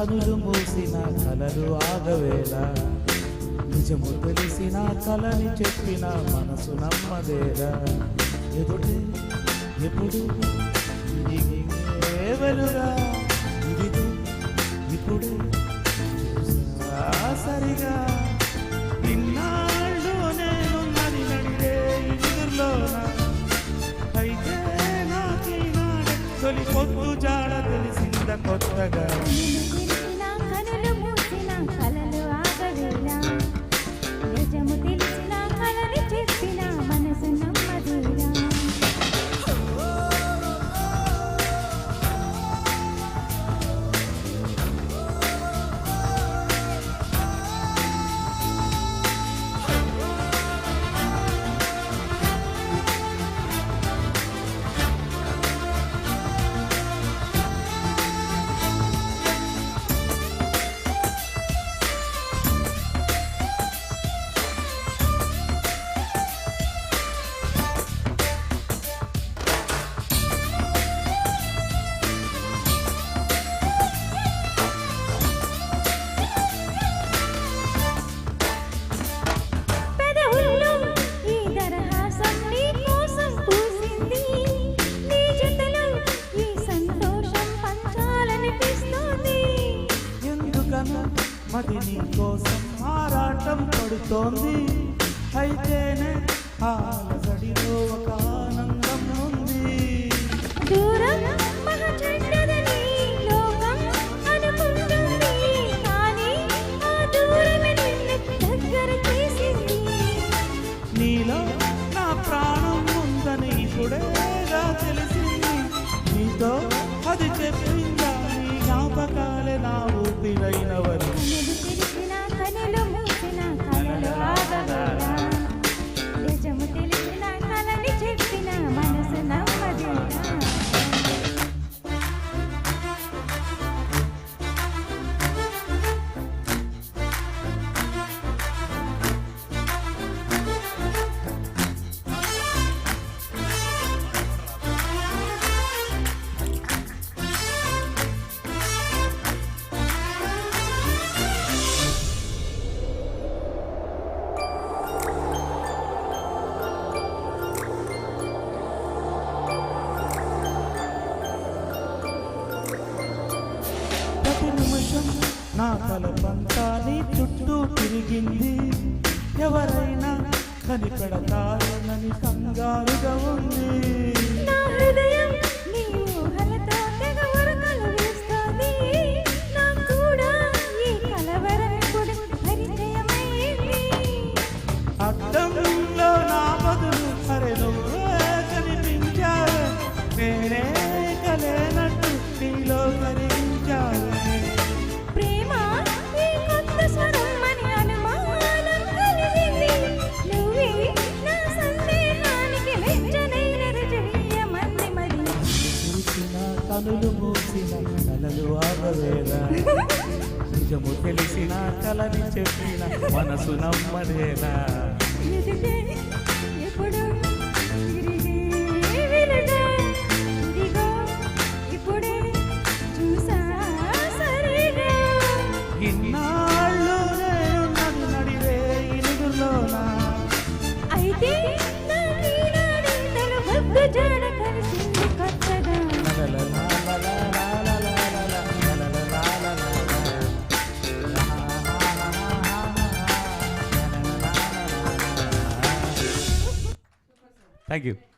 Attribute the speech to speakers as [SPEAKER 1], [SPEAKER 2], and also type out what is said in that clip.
[SPEAKER 1] కనులు మూసిన కలలు ఆగవేలా, నిజము తెలిసిన కలని చెప్పిన మనసు నమ్మదేరా. ఎదుటే ఎప్పుడు వెలుగా ఇదిగో ఇప్పుడే సరిగా ఇన్నాళ్ళు నేనున్నది నడిరే ఎదురులోన. అయితే నాకీనాడే తొలి పొద్దు జాడ తెలిసింద కొత్తగా. మది నీ కోసం ఆరాటం పడుతోంది. అయితేనే ఆలజడిలో ఒక ఆనందం ఉంది.
[SPEAKER 2] దూరం మహచెడ్డదని లోకం అనుకుంటుంది, కానీ ఆ దూరమే నిన్ను దగ్గర చేసింది.
[SPEAKER 1] నీలో నా ప్రాణం ఉందని ఇప్పుడేగా తెలిసింది. నీతో అది చెప్పిందా నీ జ్ఞాపకాలే నా ఊపిరైనవని. నా తలపంతా నీ చుట్టూ తిరిగింది. ఎవరైనా కనిపెడతారనని కంగారుగా ఉంది.
[SPEAKER 2] నా హృదయం నీ ఊహలతో తెగ ఉరకలు వేస్తోంది. నా కూడా ఈ కలవరం కూడా పరిచయమైంది.
[SPEAKER 1] అద్దంలో నా బదులు అరే నువ్వే కనిపించావే. నేనే కలేనట్టు నీలో కనిపించావే. కనులు మూసిన కలలు ఆగవేలా, నిజము తెలిసిన కలని చెప్పిన మనసు నమ్మదేలా. ఇన్నాళ్ళు నేను నడివే ఇనుగులోన.
[SPEAKER 2] అయితే జాడ కలిసింది కొత్తగా.
[SPEAKER 1] Thank you.